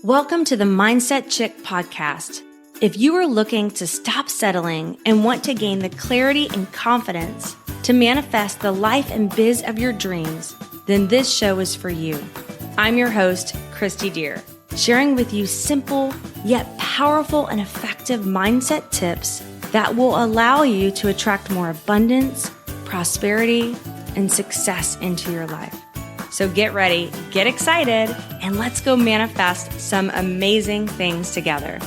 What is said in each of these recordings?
Welcome to the Mindset Chick podcast. If you are looking to stop settling and want to gain the clarity and confidence to manifest the life and biz of your dreams, then this show is for you. I'm your host, Kristi 𝘸𝘸𝘸, sharing with you simple yet powerful and effective mindset tips that will allow you to attract more abundance, prosperity, and success into your life. So get ready, get excited, and let's go manifest some amazing things together.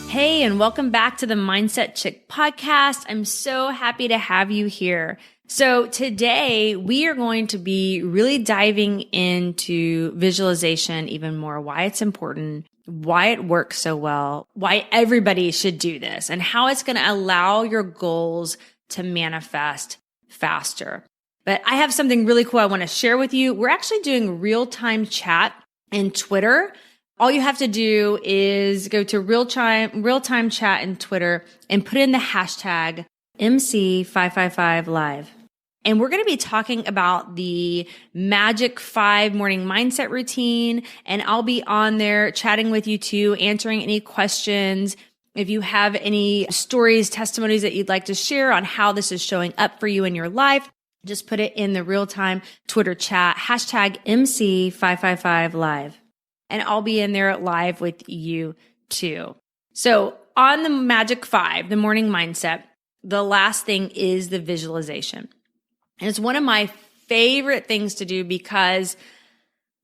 Hey, and welcome back to the Mindset Chick podcast. I'm so happy to have you here. So today we are going to be really diving into visualization even more, why it's important, why it works so well, why everybody should do this, and how it's going to allow your goals to manifest faster. But I have something really cool I want to share with you. We're actually doing real-time chat in Twitter. All you have to do is go to real-time chat in Twitter and put in the hashtag MC555Live. And we're going to be talking about the Magic 5 morning mindset routine. And I'll be on there chatting with you too, answering any questions. If you have any stories, testimonies that you'd like to share on how this is showing up for you in your life, just put it in the real-time Twitter chat, hashtag MC555Live. And I'll be in there live with you too. So on the Magic 5, the morning mindset, the last thing is the visualization. And it's one of my favorite things to do because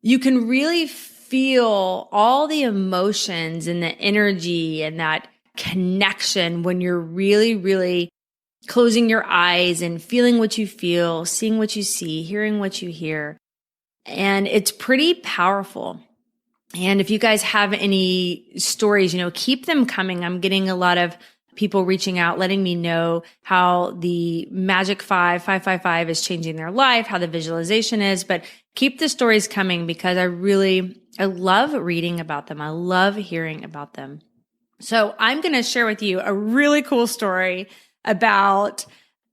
you can really feel all the emotions and the energy and that connection when you're really, really closing your eyes and feeling what you feel, seeing what you see, hearing what you hear. And it's pretty powerful. And if you guys have any stories, keep them coming. I'm getting a lot of people reaching out, letting me know how the Magic 5 is changing their life, how the visualization is, but keep the stories coming because I love reading about them. I love hearing about them. So I'm going to share with you a really cool story about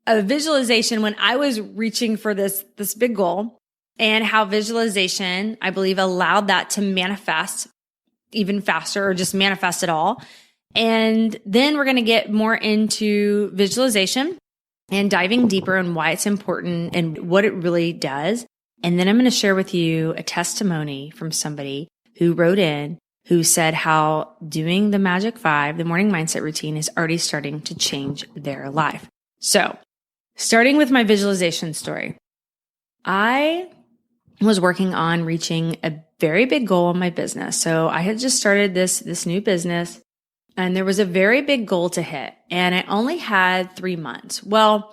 a visualization when I was reaching for this big goal and how visualization, I believe, allowed that to manifest even faster or just manifest it all. And then we're going to get more into visualization and diving deeper on why it's important and what it really does. And then I'm going to share with you a testimony from somebody who wrote in who said how doing the Magic 5, the morning mindset routine, is already starting to change their life. So starting with my visualization story, I was working on reaching a very big goal in my business. So I had just started this new business and there was a very big goal to hit and I only had 3 months. Well,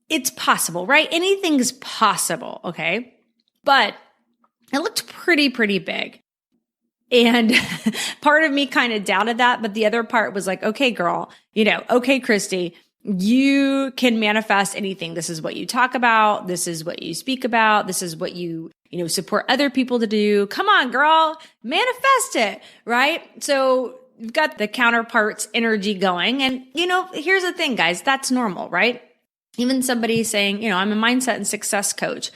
it's possible, right? Anything's possible, okay? But it looked pretty big. And part of me kind of doubted that, but the other part was like, okay, girl, okay, Kristi, you can manifest anything. This is what you talk about. This is what you speak about. This is what you support other people to do. Come on, girl, manifest it, right? So you've got the counterpart's energy going. And, here's the thing, guys, that's normal, right? Even somebody saying, I'm a mindset and success coach.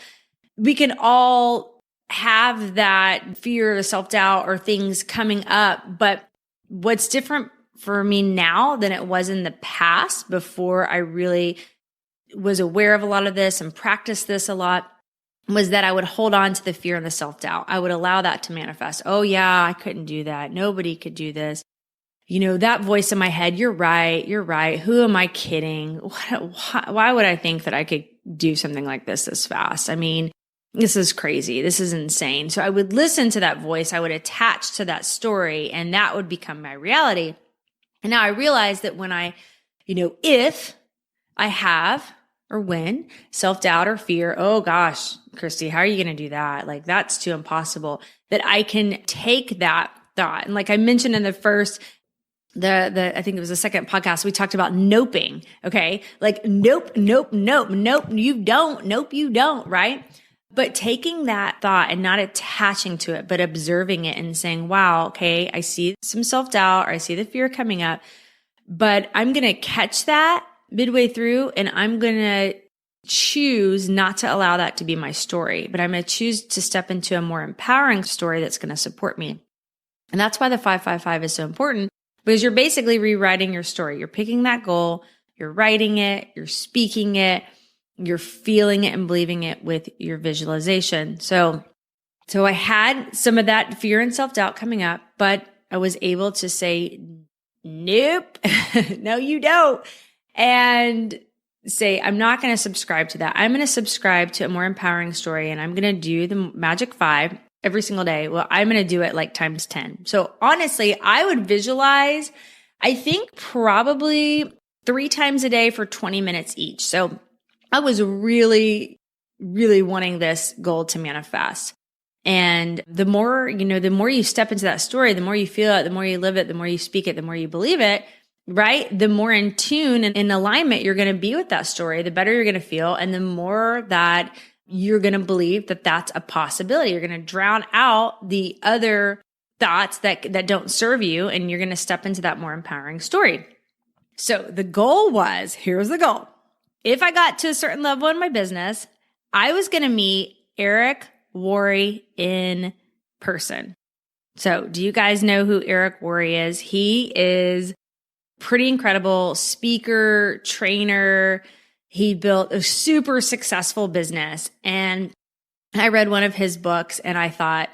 We can all have that fear or self-doubt or things coming up. But what's different for me now than it was in the past before I really was aware of a lot of this and practiced this a lot was that I would hold on to the fear and the self-doubt. I would allow that to manifest. Oh yeah, I couldn't do that. Nobody could do this. That voice in my head, you're right. Who am I kidding? Why would I think that I could do something like this fast? I mean, this is crazy. This is insane. So I would listen to that voice. I would attach to that story and that would become my reality. And now I realize that when if I have or when self-doubt or fear, oh gosh, Kristi, how are you going to do that? Like that's too impossible, that I can take that thought. And like I mentioned in the first, I think it was the second podcast, we talked about noping. Okay. Like nope, you don't, right? But taking that thought and not attaching to it, but observing it and saying, wow, okay, I see some self-doubt or I see the fear coming up, but I'm going to catch that midway through and I'm going to choose not to allow that to be my story, but I'm going to choose to step into a more empowering story that's going to support me. And that's why the 555 is so important, because you're basically rewriting your story. You're picking that goal, you're writing it, you're speaking it, you're feeling it and believing it with your visualization. So I had some of that fear and self-doubt coming up, but I was able to say, nope, no, you don't. And say, I'm not going to subscribe to that. I'm going to subscribe to a more empowering story, and I'm going to do the Magic 5 every single day. Well, I'm going to do it like times 10. So honestly, I would visualize, I think probably 3 times a day for 20 minutes each. So I was really, really wanting this goal to manifest. And the more you step into that story, the more you feel it, the more you live it, the more you speak it, the more you believe it, right? The more in tune and in alignment you're going to be with that story, the better you're going to feel. And the more that you're going to believe that that's a possibility. You're going to drown out the other thoughts that don't serve you, and you're going to step into that more empowering story. So the goal was, here's the goal. If I got to a certain level in my business, I was going to meet 𝘕𝘕𝘠𝘕 in person. So do you guys know who 𝘕𝘕𝘠𝘕 is? He is pretty incredible speaker, trainer. He built a super successful business. And I read one of his books and I thought,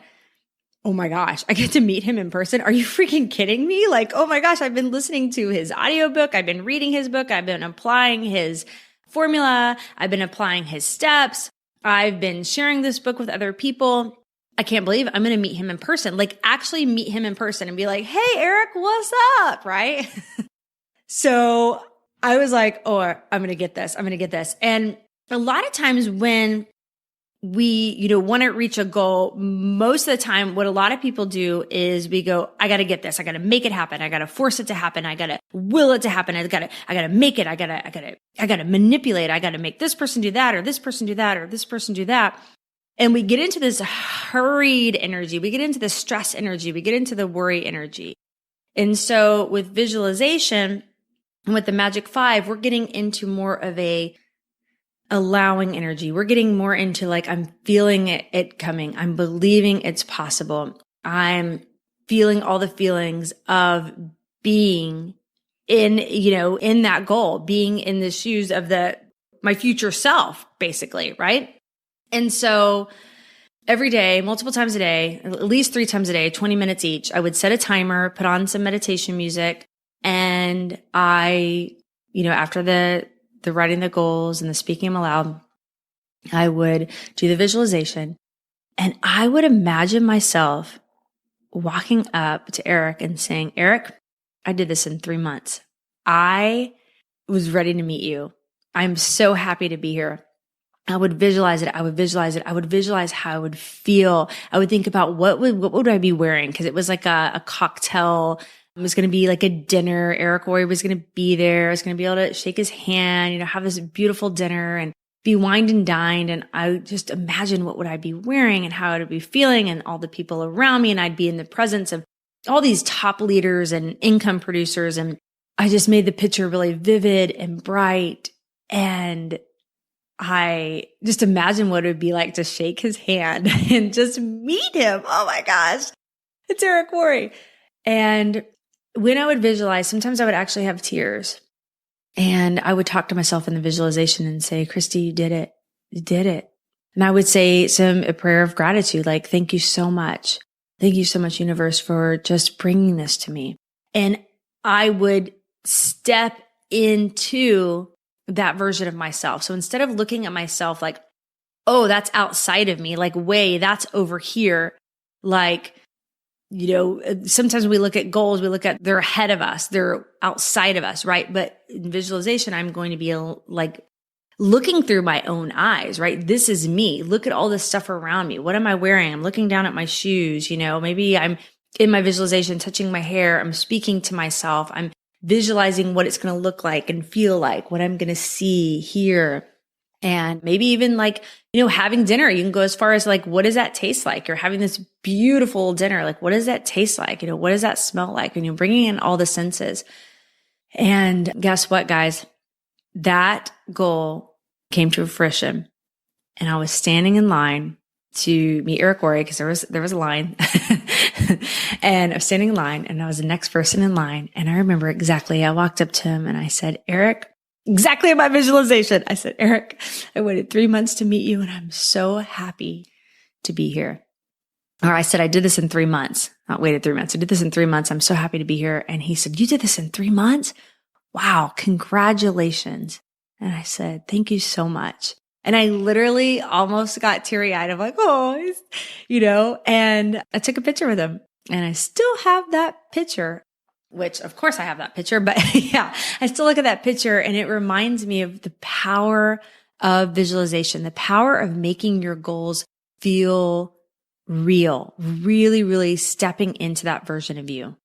oh my gosh, I get to meet him in person. Are you freaking kidding me? Like, oh my gosh, I've been listening to his audiobook. I've been reading his book. I've been applying his formula. I've been applying his steps. I've been sharing this book with other people. I can't believe I'm going to meet him in person, like actually meet him in person and be like, hey, Eric, what's up? Right? So I was like, oh, I'm going to get this. I'm going to get this. And a lot of times when we, want to reach a goal, most of the time, what a lot of people do is we go, I got to get this. I got to make it happen. I got to force it to happen. I got to will it to happen. I got to make it. I got to manipulate. I got to make this person do that, or this person do that, or this person do that. And we get into this hurried energy. We get into the stress energy. We get into the worry energy. And so with visualization and with the Magic 5, we're getting into more of a allowing energy. We're getting more into like, I'm feeling it coming. I'm believing it's possible. I'm feeling all the feelings of being in that goal, being in the shoes of my future self, basically, right? And so every day, multiple times a day, at least 3 times a day, 20 minutes each, I would set a timer, put on some meditation music. And I, after the writing the goals and the speaking them aloud, I would do the visualization, and I would imagine myself walking up to Eric and saying, Eric, I did this in 3 months. I was ready to meet you. I'm so happy to be here. I would visualize it. I would visualize it. I would visualize how I would feel. I would think about what would I be wearing? Cause it was like a cocktail. It was going to be like a dinner. 𝘕𝘕𝘠𝘕 was going to be there. I was going to be able to shake his hand, have this beautiful dinner and be wined and dined. And I would just imagine what would I be wearing and how I would be feeling and all the people around me. And I'd be in the presence of all these top leaders and income producers. And I just made the picture really vivid and bright. And I just imagine what it would be like to shake his hand and just meet him. Oh my gosh, it's 𝘕𝘕𝘠𝘕. And when I would visualize, sometimes I would actually have tears, and I would talk to myself in the visualization and say, Kristi, you did it. You did it. And I would say a prayer of gratitude, like, thank you so much. Thank you so much, universe, for just bringing this to me. And I would step into that version of myself. So instead of looking at myself like, oh, that's outside of me, like, way, that's over here, like, sometimes we look at goals, we look at they're ahead of us, they're outside of us, right? But in visualization, I'm going to be like looking through my own eyes, right? This is me. Look at all this stuff around me. What am I wearing? I'm looking down at my shoes. Maybe I'm in my visualization, touching my hair. I'm speaking to myself. I'm visualizing what it's going to look like and feel like, what I'm going to see, hear. And maybe even like, having dinner, you can go as far as like, what does that taste like? You're having this beautiful dinner. Like, what does that taste like? What does that smell like? And you're bringing in all the senses. And guess what, guys? That goal came to fruition. And I was standing in line to meet 𝘕𝘠𝘠𝘀 because there was a line and I was standing in line and I was the next person in line. And I remember exactly, I walked up to him and I said, Eric, exactly in my visualization. I said, Eric, I waited 3 months to meet you and I'm so happy to be here. Or I said, I did this in 3 months, not waited 3 months. I did this in 3 months. I'm so happy to be here. And he said, you did this in 3 months? Wow, congratulations. And I said, thank you so much. And I literally almost got teary-eyed. I'm like, oh, and I took a picture with him and I still have that picture, which of course I have that picture, but yeah, I still look at that picture and it reminds me of the power of visualization, the power of making your goals feel real, really, really stepping into that version of you.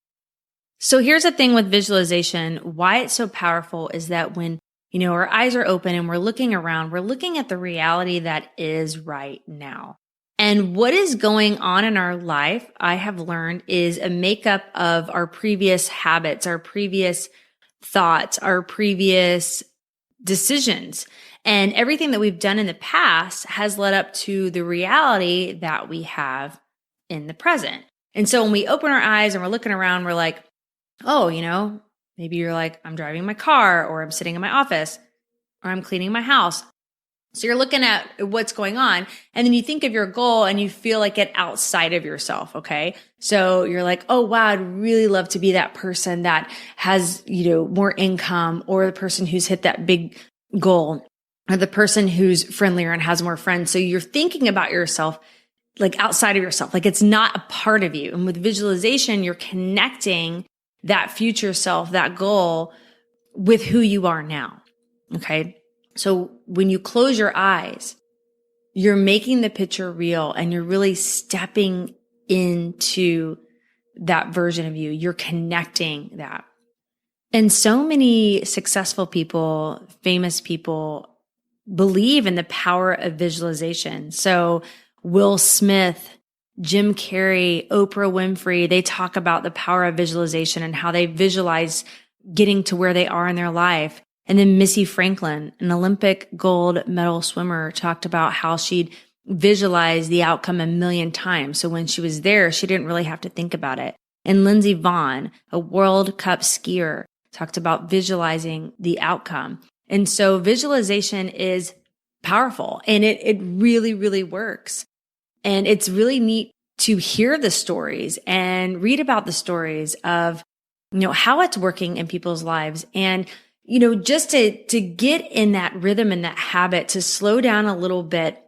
So here's the thing with visualization, why it's so powerful is that when our eyes are open and we're looking around, we're looking at the reality that is right now. And what is going on in our life, I have learned, is a makeup of our previous habits, our previous thoughts, our previous decisions. And everything that we've done in the past has led up to the reality that we have in the present. And so when we open our eyes and we're looking around, we're like, oh, maybe you're like, I'm driving my car or I'm sitting in my office or I'm cleaning my house. So you're looking at what's going on and then you think of your goal and you feel like it outside of yourself. Okay. So you're like, oh, wow, I'd really love to be that person that has, more income or the person who's hit that big goal or the person who's friendlier and has more friends. So you're thinking about yourself like outside of yourself, like it's not a part of you. And with visualization, you're connecting that future self, that goal with who you are now. Okay. So when you close your eyes, you're making the picture real and you're really stepping into that version of you. You're connecting that. And so many successful people, famous people believe in the power of visualization. So Will Smith, Jim Carrey, Oprah Winfrey, they talk about the power of visualization and how they visualize getting to where they are in their life. And then Missy Franklin, an Olympic gold medal swimmer, talked about how she'd visualize the outcome 1,000,000 times. So when she was there, she didn't really have to think about it. And Lindsey Vonn, a World Cup skier, talked about visualizing the outcome. And so visualization is powerful and it really, really works. And it's really neat to hear the stories and read about the stories of, how it's working in people's lives. And, just to get in that rhythm and that habit, to slow down a little bit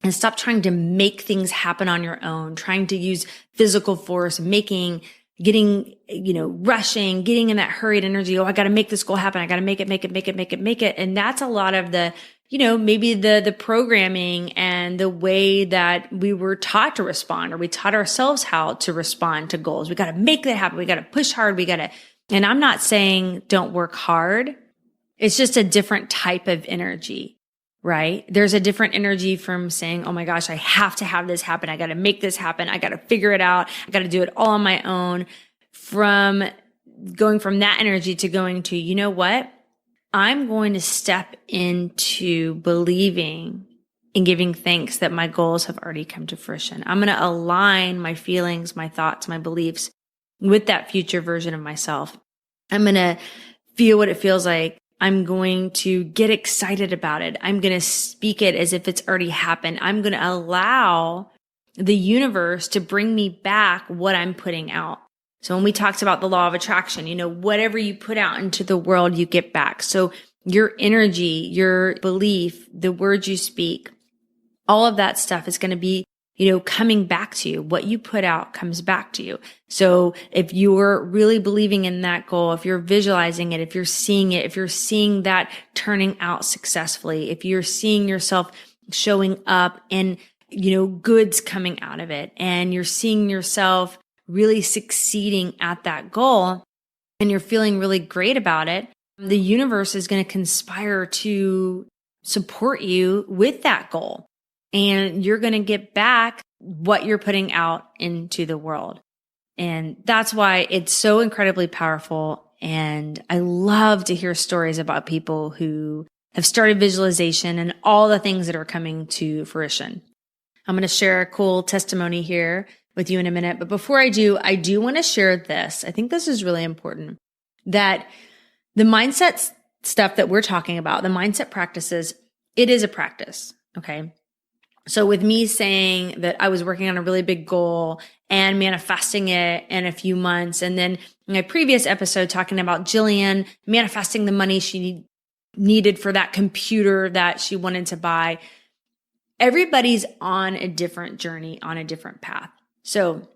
and stop trying to make things happen on your own, trying to use physical force, getting, rushing, getting in that hurried energy. Oh, I got to make this goal happen. I got to make it. And that's a lot of the, maybe the programming and the way that we were taught to respond, or we taught ourselves how to respond to goals. We got to make that happen. We got to push hard. And I'm not saying don't work hard. It's just a different type of energy, right? There's a different energy from saying, oh my gosh, I have to have this happen. I got to make this happen. I got to figure it out. I got to do it all on my own. From going from that energy to going to, you know what? I'm going to step into believing and giving thanks that my goals have already come to fruition. I'm going to align my feelings, my thoughts, my beliefs with that future version of myself. I'm going to feel what it feels like. I'm going to get excited about it. I'm going to speak it as if it's already happened. I'm going to allow the universe to bring me back what I'm putting out. So when we talked about the law of attraction, whatever you put out into the world, you get back. So your energy, your belief, the words you speak, all of that stuff is going to be, coming back to you. What you put out comes back to you. So if you're really believing in that goal, if you're visualizing it, if you're seeing it, if you're seeing that turning out successfully, if you're seeing yourself showing up and, goods coming out of it, and you're seeing yourself really succeeding at that goal and you're feeling really great about it, the universe is going to conspire to support you with that goal. And you're going to get back what you're putting out into the world. And that's why it's so incredibly powerful. And I love to hear stories about people who have started visualization and all the things that are coming to fruition. I'm going to share a cool testimony here with you in a minute. But before I do want to share this. I think this is really important, that the mindset stuff that we're talking about, the mindset practices, it is a practice. Okay. So with me saying that I was working on a really big goal and manifesting it in a few months, and then in my previous episode talking about Jillian manifesting the money she needed for that computer that she wanted to buy, everybody's on a different journey, on a different path. So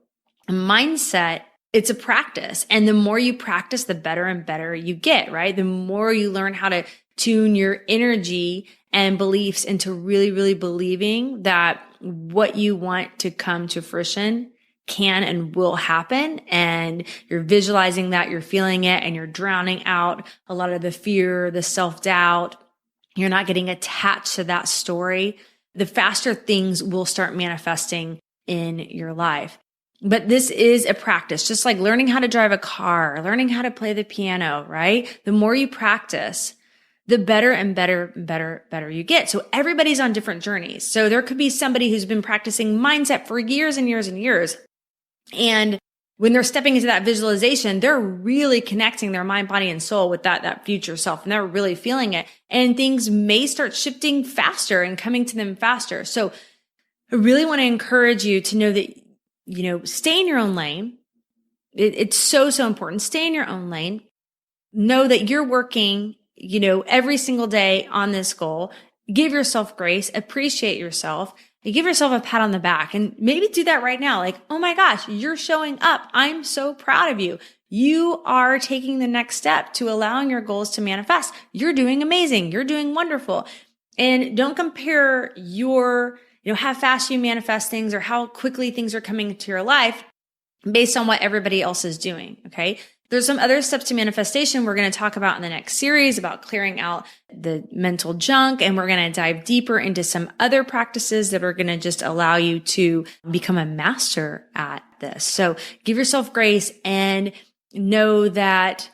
mindset, it's a practice. And the more you practice, the better and better you get, right? The more you learn how to tune your energy and beliefs into really, really believing that what you want to come to fruition can and will happen. And you're visualizing that, you're feeling it, and you're drowning out a lot of the fear, the self-doubt. You're not getting attached to that story. The faster things will start manifesting in your life. But this is a practice, just like learning how to drive a car, learning how to play the piano, right? The more you practice, the better and better you get. So everybody's on different journeys. So there could be somebody who's been practicing mindset for years and years and years. And when they're stepping into that visualization, they're really connecting their mind, body, and soul with that future self. And they're really feeling it. And things may start shifting faster and coming to them faster. So I really want to encourage you to know that, stay in your own lane. It's so important. Stay in your own lane. Know that you're working, every single day on this goal. Give yourself grace, appreciate yourself, and give yourself a pat on the back, and maybe do that right now. Like, oh my gosh, you're showing up. I'm so proud of you. You are taking the next step to allowing your goals to manifest. You're doing amazing. You're doing wonderful. And don't compare how fast you manifest things or how quickly things are coming into your life based on what everybody else is doing. Okay. There's some other steps to manifestation we're going to talk about in the next series about clearing out the mental junk. And we're going to dive deeper into some other practices that are going to just allow you to become a master at this. So give yourself grace and know that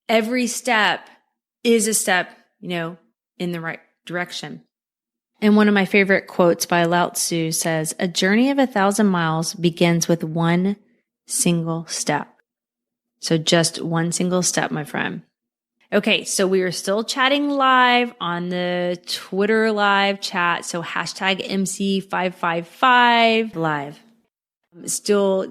every step is a step, in the right direction. And one of my favorite quotes by 𝘠𝘠 says, "A journey of 1,000 miles begins with one single step." So just one single step, my friend. Okay, so we are still chatting live on the Twitter live chat. So #MC555 live. Still,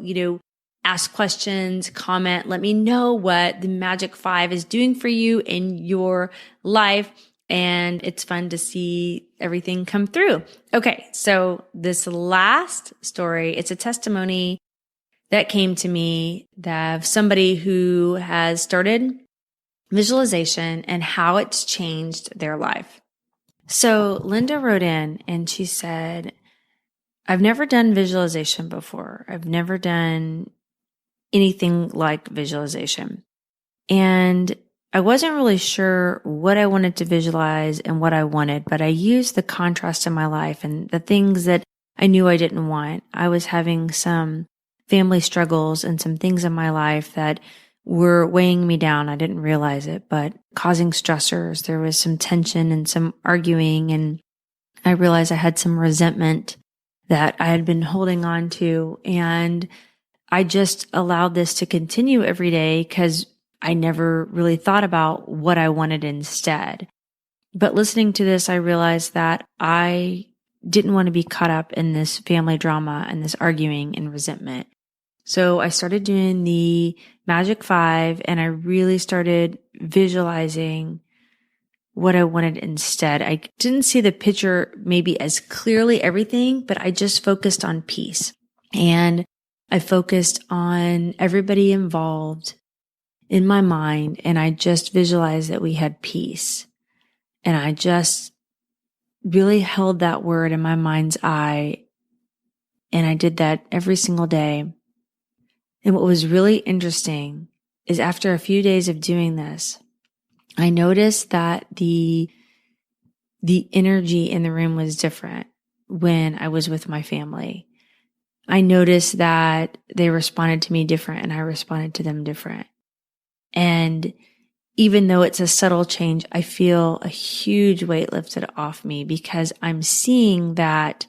ask questions, comment, let me know what the Magic 5 is doing for you in your life. And it's fun to see everything come through. Okay, so this last story, it's a testimony that came to me of somebody who has started visualization and how it's changed their life. So Linda wrote in and she said, I've never done visualization before. I've never done anything like visualization. And I wasn't really sure what I wanted to visualize and what I wanted, but I used the contrast in my life and the things that I knew I didn't want. I was having some family struggles and some things in my life that were weighing me down. I didn't realize it, but causing stressors. There was some tension and some arguing, and I realized I had some resentment that I had been holding on to. And I just allowed this to continue every day because I never really thought about what I wanted instead. But listening to this, I realized that I didn't want to be caught up in this family drama and this arguing and resentment. So I started doing the Magic 5 and I really started visualizing what I wanted instead. I didn't see the picture maybe as clearly everything, but I just focused on peace. And I focused on everybody involved in my mind, and I just visualized that we had peace. And I just really held that word in my mind's eye, and I did that every single day. And what was really interesting is after a few days of doing this, I noticed that the energy in the room was different when I was with my family. I noticed that they responded to me different and I responded to them different. And even though it's a subtle change, I feel a huge weight lifted off me because I'm seeing that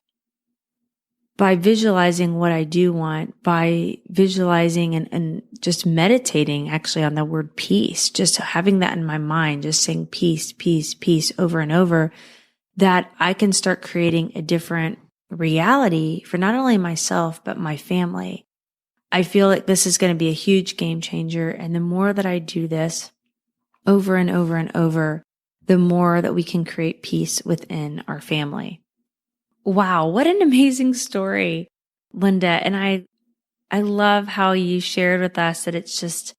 by visualizing what I do want, by visualizing and just meditating actually on the word peace, just having that in my mind, just saying peace, peace, peace over and over, that I can start creating a different reality for not only myself, but my family. I feel like this is going to be a huge game changer. And the more that I do this over and over and over, the more that we can create peace within our family. Wow, what an amazing story, Linda. And I love how you shared with us that it's just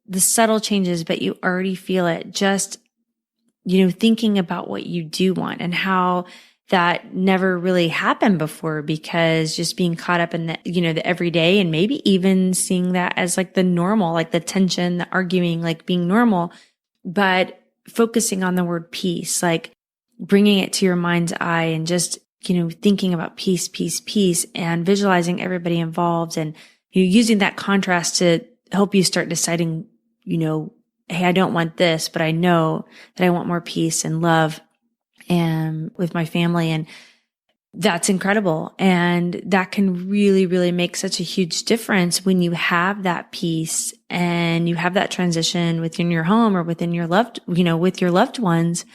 the subtle changes, but you already feel it. Just, thinking about what you do want and how that never really happened before, because just being caught up in the everyday, and maybe even seeing that as like the normal, like the tension, the arguing, like being normal, but focusing on the word peace, like bringing it to your mind's eye and just, thinking about peace, peace, peace, and visualizing everybody involved, and using that contrast to help you start deciding, hey, I don't want this, but I know that I want more peace and love and with my family. And that's incredible. And that can really, really make such a huge difference when you have that peace and you have that transition within your home or within your with your loved ones,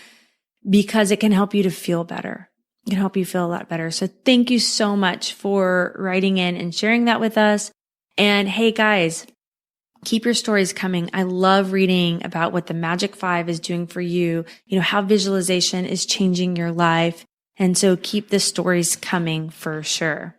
because it can help you to feel better. It can help you feel a lot better. So thank you so much for writing in and sharing that with us. And hey guys, keep your stories coming. I love reading about what the Magic 5 is doing for you, how visualization is changing your life. And so keep the stories coming for sure.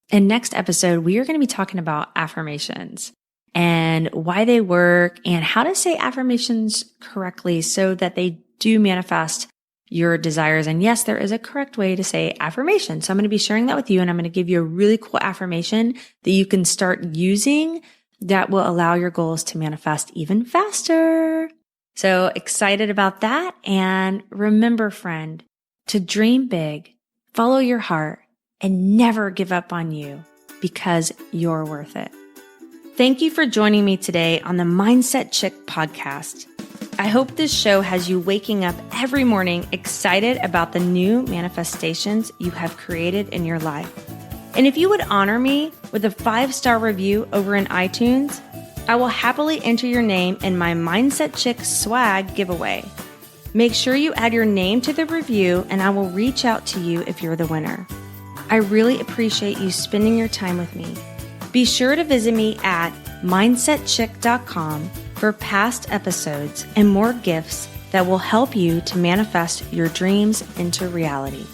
In next episode, we are going to be talking about affirmations and why they work and how to say affirmations correctly so that they do manifest your desires. And yes, there is a correct way to say affirmation. So I'm going to be sharing that with you, and I'm going to give you a really cool affirmation that you can start using that will allow your goals to manifest even faster. So excited about that. And remember, friend, to dream big, follow your heart, and never give up on you, because you're worth it. Thank you for joining me today on the Mindset Chick podcast. I hope this show has you waking up every morning excited about the new manifestations you have created in your life. And if you would honor me with a 5-star review over in iTunes, I will happily enter your name in my Mindset Chick swag giveaway. Make sure you add your name to the review, and I will reach out to you if you're the winner. I really appreciate you spending your time with me. Be sure to visit me at mindsetchick.com for past episodes and more gifts that will help you to manifest your dreams into reality.